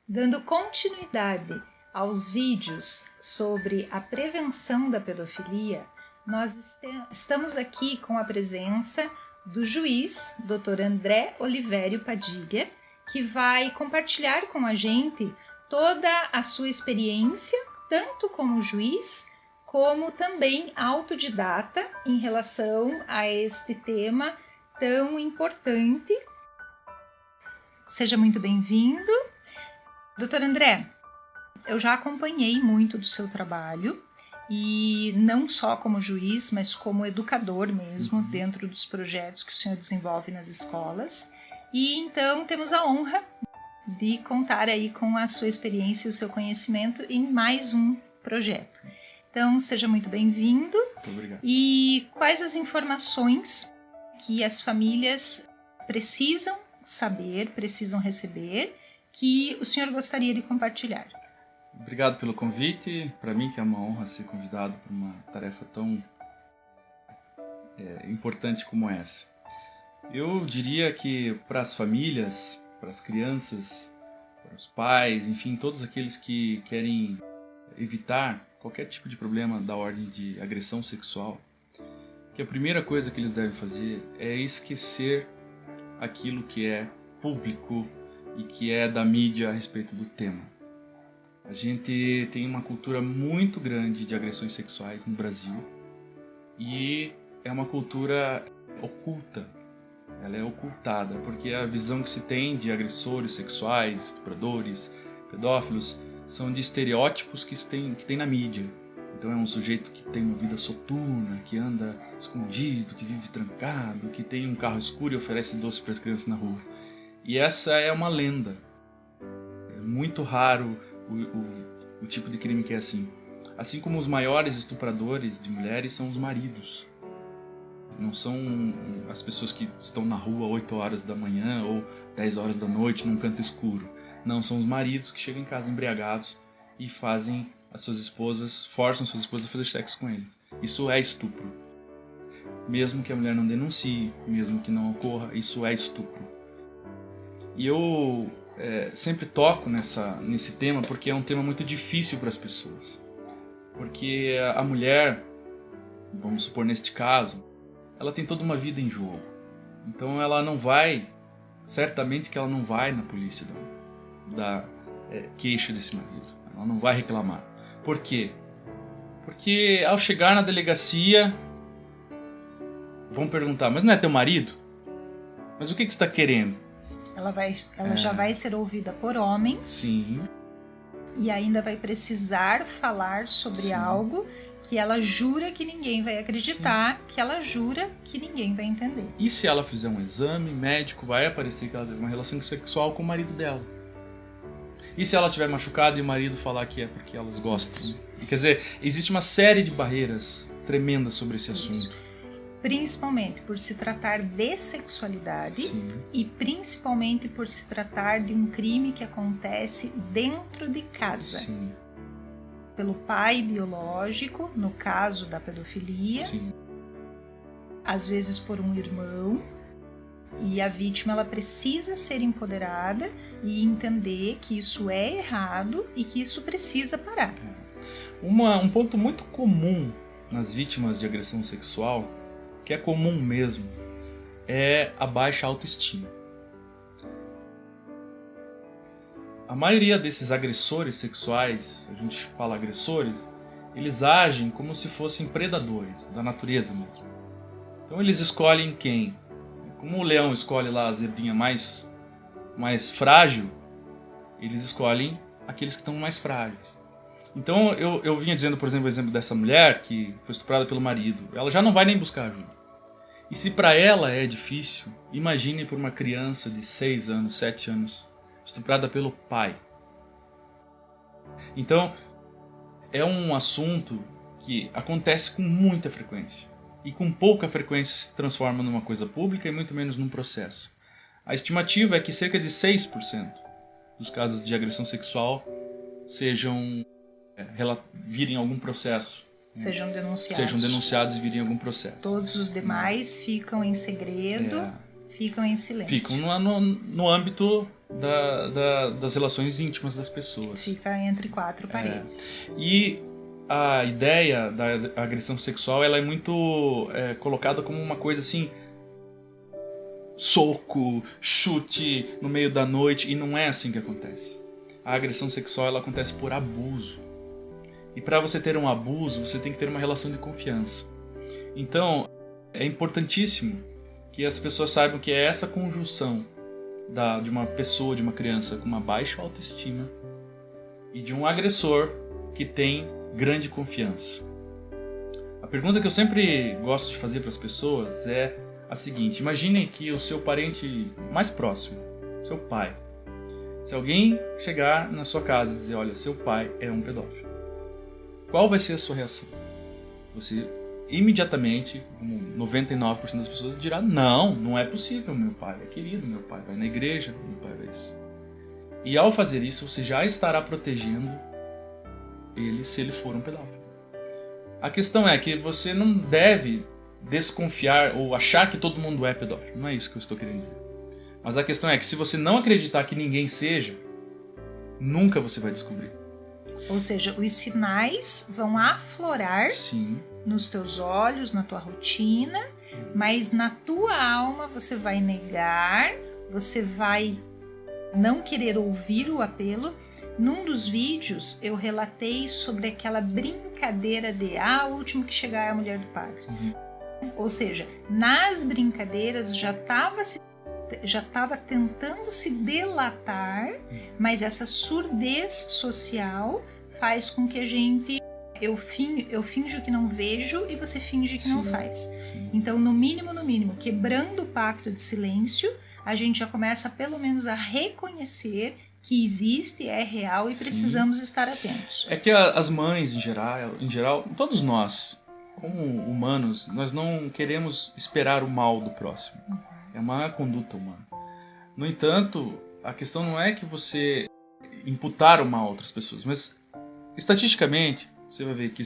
Dando continuidade aos vídeos sobre a prevenção da pedofilia, nós estamos aqui com a presença do juiz, Dr. André Olivério Padilha, que vai compartilhar com a gente toda a sua experiência, tanto como juiz, como também autodidata em relação a este tema tão importante. Seja muito bem-vindo. Doutor André, eu já acompanhei muito do seu trabalho, e não só como juiz, mas como educador mesmo, dentro dos projetos que o senhor desenvolve nas escolas. E então temos a honra de contar aí com a sua experiência e o seu conhecimento em mais um projeto. Então, seja muito bem-vindo. Muito obrigado. E quais as informações que as famílias precisam saber, precisam receber, que o senhor gostaria de compartilhar? Obrigado pelo convite. Para mim que é uma honra ser convidado para uma tarefa tão importante como essa. Eu diria que para as famílias, para as crianças, para os pais, enfim, todos aqueles que querem evitar qualquer tipo de problema da ordem de agressão sexual, que a primeira coisa que eles devem fazer é esquecer aquilo que é público e que é da mídia a respeito do tema. A gente tem uma cultura muito grande de agressões sexuais no Brasil e é uma cultura oculta. Ela é ocultada porque a visão que se tem de agressores sexuais, estupradores, pedófilos, são de estereótipos que tem na mídia. Então é um sujeito que tem uma vida soturna, que anda escondido, que vive trancado, que tem um carro escuro e oferece doce para as crianças na rua. E essa é uma lenda. É muito raro o tipo de crime que é assim. Assim como os maiores estupradores de mulheres são os maridos. Não são as pessoas que estão na rua 8 horas da manhã ou 10 horas da noite num canto escuro. Não, são os maridos que chegam em casa embriagados e fazem as suas esposas, forçam suas esposas a fazer sexo com eles. Isso é estupro. Mesmo que a mulher não denuncie, mesmo que não ocorra, isso é estupro. E eu sempre toco nesse tema porque é um tema muito difícil para as pessoas. Porque a mulher, vamos supor neste caso, ela tem toda uma vida em jogo. Então ela não vai, certamente que ela não vai na polícia dar queixa desse marido. Ela não vai reclamar. Por quê? Porque ao chegar na delegacia, vão perguntar, mas não é teu marido? Mas o que você está querendo? Ela já vai ser ouvida por homens. Sim. E ainda vai precisar falar sobre algo que ela jura que ninguém vai acreditar, que ela jura que ninguém vai entender. E se ela fizer um exame médico, vai aparecer que ela teve uma relação sexual com o marido dela. E se ela tiver machucado e o marido falar que é porque elas gostam? Quer dizer, existe uma série de barreiras tremendas sobre esse assunto. Principalmente por se tratar de sexualidade. Sim. E principalmente por se tratar de um crime que acontece dentro de casa. Sim. Pelo pai biológico, no caso da pedofilia. Sim. Às vezes por um irmão. E a vítima ela precisa ser empoderada e entender que isso é errado e que isso precisa parar. Um ponto muito comum nas vítimas de agressão sexual, que é comum mesmo, é a baixa autoestima. A maioria desses agressores sexuais, a gente fala agressores, eles agem como se fossem predadores da natureza mesmo. Então eles escolhem quem? Como o leão escolhe lá a zebrinha mais frágil, eles escolhem aqueles que estão mais frágeis. Então eu vinha dizendo, por exemplo, o exemplo dessa mulher que foi estuprada pelo marido. Ela já não vai nem buscar ajuda. E se para ela é difícil, imagine por uma criança de 6 anos, 7 anos, estuprada pelo pai. Então, é um assunto que acontece com muita frequência. E com pouca frequência se transforma numa coisa pública e muito menos num processo. A estimativa é que cerca de 6% dos casos de agressão sexual virem algum processo. Sejam denunciados. Sejam denunciados e virem algum processo. Todos os demais ficam em segredo, ficam em silêncio. Ficam no âmbito das relações íntimas das pessoas. Fica entre quatro paredes. E a ideia da agressão sexual, ela é muito colocada como uma coisa assim, soco, chute no meio da noite, e não é assim que acontece. A agressão sexual, ela acontece por abuso. E para você ter um abuso, você tem que ter uma relação de confiança. Então, é importantíssimo que as pessoas saibam que é essa conjunção de uma pessoa, de uma criança com uma baixa autoestima e de um agressor que tem grande confiança. A pergunta que eu sempre gosto de fazer para as pessoas é a seguinte: imaginem que o seu parente mais próximo, seu pai, se alguém chegar na sua casa e dizer, olha, seu pai é um pedófilo, qual vai ser a sua reação? Você imediatamente, como 99% das pessoas, dirá, não é possível, meu pai é querido, meu pai vai na igreja, meu pai vai isso. E ao fazer isso, você já estará protegendo ele se ele for um pedófilo. A questão é que você não deve desconfiar ou achar que todo mundo é pedófilo. Não é isso que eu estou querendo dizer. Mas a questão é que se você não acreditar que ninguém seja, nunca você vai descobrir. Ou seja, os sinais vão aflorar Sim. nos teus olhos, na tua rotina, mas na tua alma você vai negar, você vai não querer ouvir o apelo. Num dos vídeos eu relatei sobre aquela brincadeira de o último que chegar é a mulher do padre. Ou seja, nas brincadeiras já estava tentando se delatar, mas essa surdez social faz com que a gente... Eu finjo que não vejo e você finge que não faz. Então, no mínimo, quebrando o pacto de silêncio, a gente já começa pelo menos a reconhecer que existe, é real e precisamos estar atentos. É que as mães, em geral, todos nós, como humanos, nós não queremos esperar o mal do próximo. É uma conduta humana. No entanto, a questão não é que você imputar o mal a outras pessoas, mas estatisticamente você vai ver que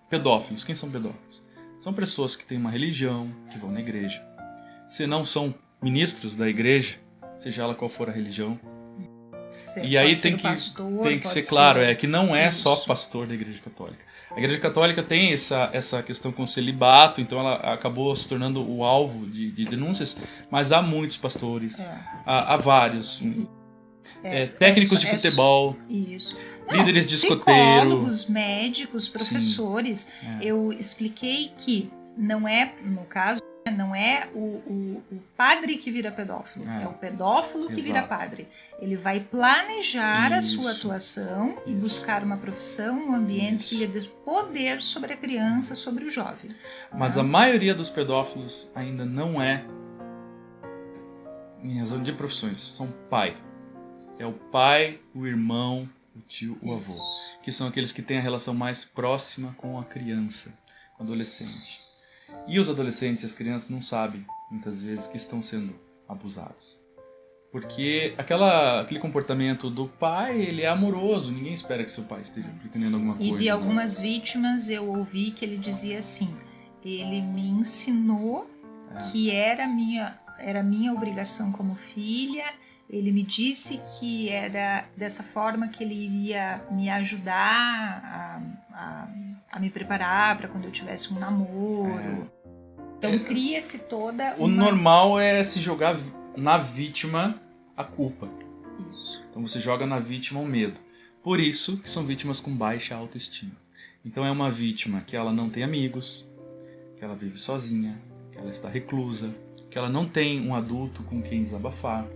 pedófilos, quem são pedófilos? São pessoas que têm uma religião, que vão na igreja. Se não são ministros da igreja, seja ela qual for a religião. E aí tem que ser claro, que não é só pastor da Igreja Católica. A Igreja Católica tem essa questão com o celibato, então ela acabou se tornando o alvo de denúncias, mas há muitos pastores, há vários, técnicos de futebol, líderes de escoteiro, psicólogos, médicos, professores. Eu expliquei que não é, no caso, não é o padre que vira pedófilo, é o pedófilo que vira padre. Ele vai planejar a sua atuação e buscar uma profissão, um ambiente que lhe dê poder sobre a criança, sobre o jovem. Mas a maioria dos pedófilos ainda não é em razão de profissões, são pai. É o pai, o irmão, o tio, o avô, que são aqueles que têm a relação mais próxima com a criança, com o adolescente. E os adolescentes e as crianças não sabem, muitas vezes, que estão sendo abusados. Porque aquele comportamento do pai, ele é amoroso, ninguém espera que seu pai esteja pretendendo alguma coisa. E de algumas vítimas eu ouvi que ele dizia assim, ele me ensinou que era minha obrigação como filha, ele me disse que era dessa forma que ele iria me ajudar a me preparar para quando eu tivesse um namoro. Então cria-se toda O normal é se jogar na vítima a culpa. Isso. Então você joga na vítima o medo. Por isso que são vítimas com baixa autoestima. Então é uma vítima que ela não tem amigos, que ela vive sozinha, que ela está reclusa, que ela não tem um adulto com quem desabafar,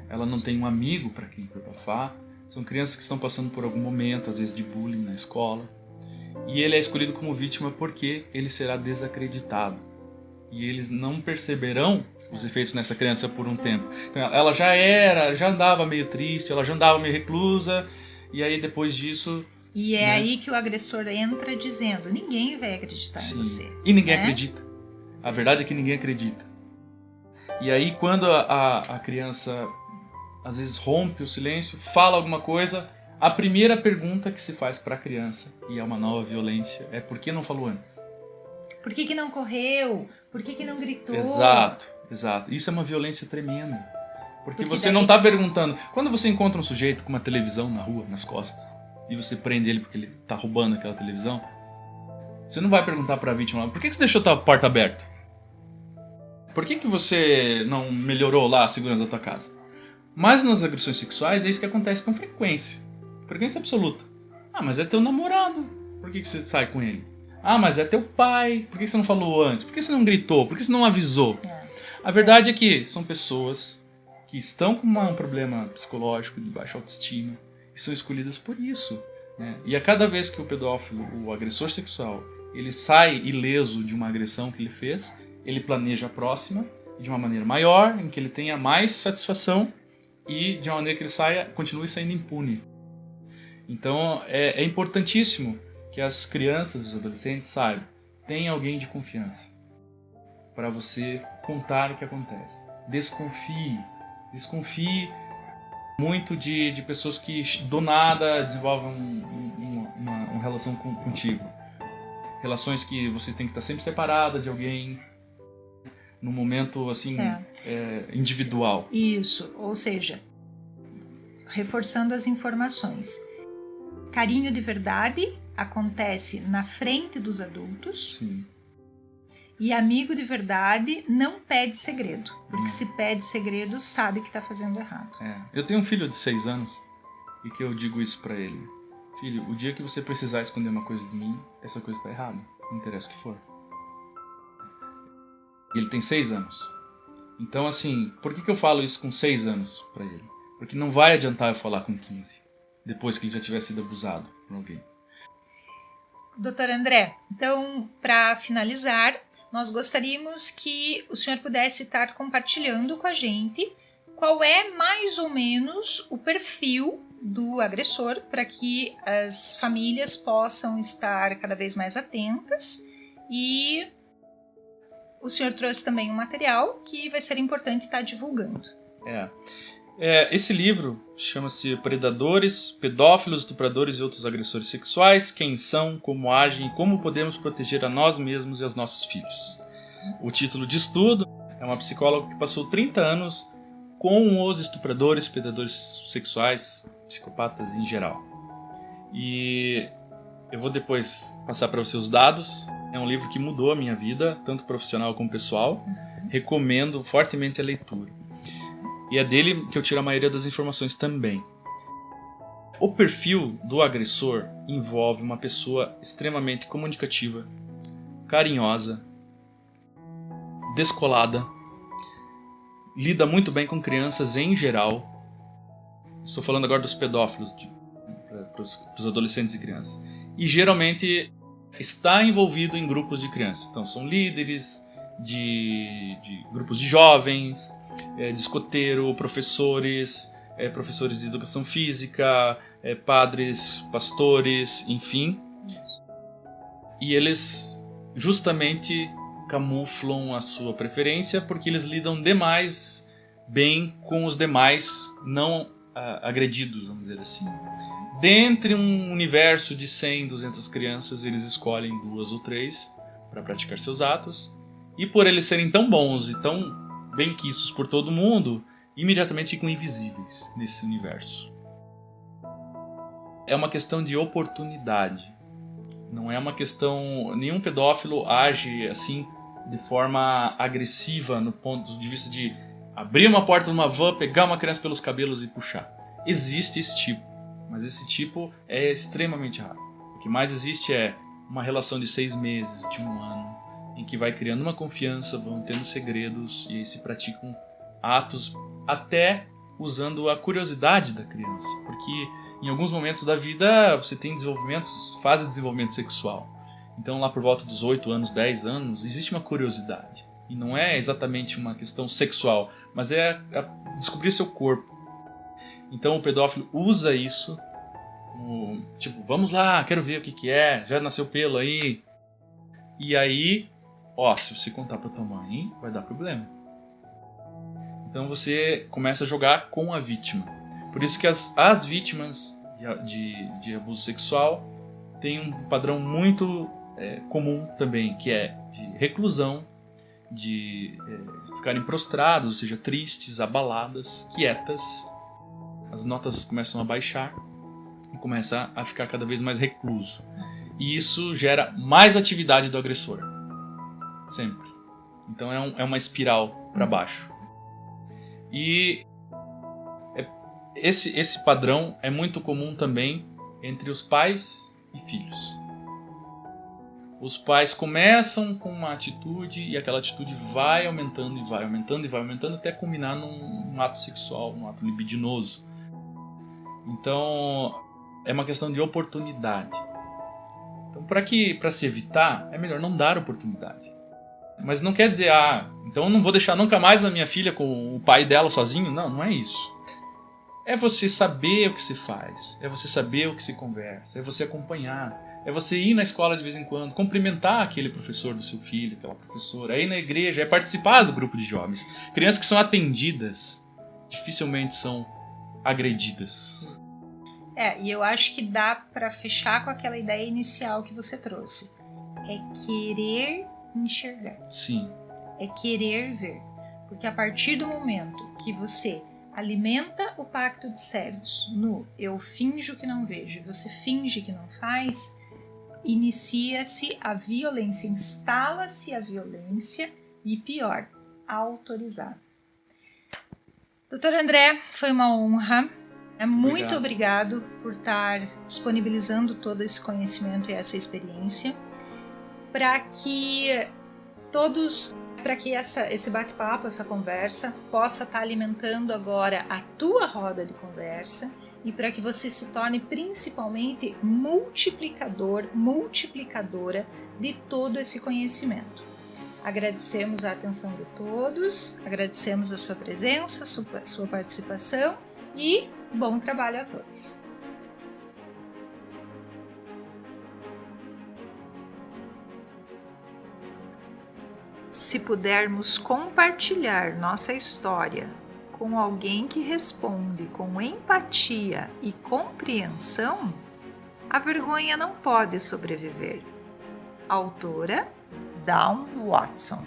ela não tem um amigo para quem desabafar. São crianças que estão passando por algum momento, às vezes de bullying na escola. E ele é escolhido como vítima porque ele será desacreditado. E eles não perceberão os efeitos nessa criança por um tempo. Então, ela já andava meio triste, ela já andava meio reclusa, e aí depois disso... E é aí que o agressor entra dizendo, ninguém vai acreditar em você. E ninguém acredita. A verdade é que ninguém acredita. E aí quando a criança às vezes rompe o silêncio, fala alguma coisa, a primeira pergunta que se faz para a criança, e é uma nova violência, é por que não falou antes? Por que não correu? Por que não gritou? Exato. Exato. Isso é uma violência tremenda. Porque você daí... não está perguntando... Quando você encontra um sujeito com uma televisão na rua, nas costas, e você prende ele porque ele está roubando aquela televisão, você não vai perguntar para a vítima, por que você deixou a porta aberta? Por que você não melhorou lá a segurança da tua casa? Mas nas agressões sexuais é isso que acontece com frequência. Frequência absoluta. Ah, mas é teu namorado. Por que você sai com ele? Ah, mas é teu pai. Por que você não falou antes? Por que você não gritou? Por que você não avisou? A verdade é que são pessoas que estão com um problema psicológico de baixa autoestima e são escolhidas por isso, né? E a cada vez que o pedófilo, o agressor sexual, ele sai ileso de uma agressão que ele fez, ele planeja a próxima de uma maneira maior, em que ele tenha mais satisfação e de uma maneira que ele continue saindo impune. Então é importantíssimo que as crianças e os adolescentes saibam, tenha alguém de confiança para você contar o que acontece. Desconfie muito de pessoas que do nada desenvolvem uma relação contigo. Relações que você tem que estar sempre separada de alguém, num momento assim individual. Isso, ou seja, reforçando as informações. Carinho de verdade acontece na frente dos adultos. Sim. E amigo de verdade não pede segredo. Porque se pede segredo, sabe que está fazendo errado. Eu tenho um filho de 6 anos e que eu digo isso para ele. Filho, o dia que você precisar esconder uma coisa de mim, essa coisa está errada. Não interessa o que for. Ele tem 6 anos. Então, assim, por que eu falo isso com 6 anos para ele? Porque não vai adiantar eu falar com 15, depois que ele já tiver sido abusado por alguém. Doutor André, então, para finalizar, nós gostaríamos que o senhor pudesse estar compartilhando com a gente qual é mais ou menos o perfil do agressor para que as famílias possam estar cada vez mais atentas. E o senhor trouxe também um material que vai ser importante estar divulgando. Esse livro chama-se Predadores, Pedófilos, Estupradores e Outros Agressores Sexuais, Quem São, Como Agem e Como Podemos Proteger a Nós Mesmos e aos Nossos Filhos. O título de estudo é uma psicóloga que passou 30 anos com os estupradores, predadores sexuais, psicopatas em geral. E eu vou depois passar para você os dados. É um livro que mudou a minha vida, tanto profissional como pessoal. Recomendo fortemente a leitura. E é dele que eu tiro a maioria das informações também. O perfil do agressor envolve uma pessoa extremamente comunicativa, carinhosa, descolada, lida muito bem com crianças em geral. Estou falando agora dos pedófilos, para os adolescentes e crianças. E geralmente está envolvido em grupos de crianças. Então são líderes de grupos de jovens, de escoteiro, professores, professores de educação física, padres, pastores, enfim. E eles justamente camuflam a sua preferência porque eles lidam demais bem com os demais não agredidos, vamos dizer assim. Dentre um universo de 100, 200 crianças, eles escolhem 2 ou 3 para praticar seus atos. E por eles serem tão bons e tão bem-quistos por todo mundo, imediatamente ficam invisíveis nesse universo. É uma questão de oportunidade. Não é uma questão... Nenhum pedófilo age assim de forma agressiva no ponto de vista de abrir uma porta de uma van, pegar uma criança pelos cabelos e puxar. Existe esse tipo, mas esse tipo é extremamente raro. O que mais existe é uma relação de 6 meses, de 1 ano, em que vai criando uma confiança, vão tendo segredos e aí se praticam atos até usando a curiosidade da criança. Porque em alguns momentos da vida você tem fase de desenvolvimento sexual. Então lá por volta dos 8 anos, 10 anos, existe uma curiosidade. E não é exatamente uma questão sexual, mas é descobrir seu corpo. Então o pedófilo usa isso, tipo, vamos lá, quero ver o que é, já nasceu pelo aí. E aí, se você contar pra tua mãe, vai dar problema. Então você começa a jogar com a vítima. Por isso que as vítimas de abuso sexual têm um padrão muito comum também, que é de reclusão ficarem prostradas, ou seja, tristes, abaladas, quietas. As notas começam a baixar e começa a ficar cada vez mais recluso. E isso gera mais atividade do agressor. Sempre. Então é uma espiral para baixo. E esse padrão é muito comum também entre os pais e filhos. Os pais começam com uma atitude e aquela atitude vai aumentando e vai aumentando e vai aumentando até culminar num ato sexual, num ato libidinoso. Então é uma questão de oportunidade. Então para se evitar, é melhor não dar oportunidade. Mas não quer dizer, então eu não vou deixar nunca mais a minha filha com o pai dela sozinho. Não, não é isso. É você saber o que se faz, é você saber o que se conversa, é você acompanhar. É você ir na escola de vez em quando, cumprimentar aquele professor do seu filho, aquela professora, é ir na igreja, é participar do grupo de jovens. Crianças que são atendidas dificilmente são agredidas. E eu acho que dá para fechar com aquela ideia inicial que você trouxe. É querer enxergar. Sim. É querer ver. Porque a partir do momento que você alimenta o pacto de cegos no eu finjo que não vejo, você finge que não faz, inicia-se a violência, instala-se a violência e, pior, autorizada. Doutor André, foi uma honra. Muito obrigado por estar disponibilizando todo esse conhecimento e essa experiência para que esse bate-papo, essa conversa possa estar alimentando agora a tua roda de conversa e para que você se torne principalmente multiplicadora de todo esse conhecimento. Agradecemos a atenção de todos, agradecemos a sua presença, a sua participação e bom trabalho a todos. Se pudermos compartilhar nossa história com alguém que responde com empatia e compreensão, a vergonha não pode sobreviver. Autora Dawn Watson.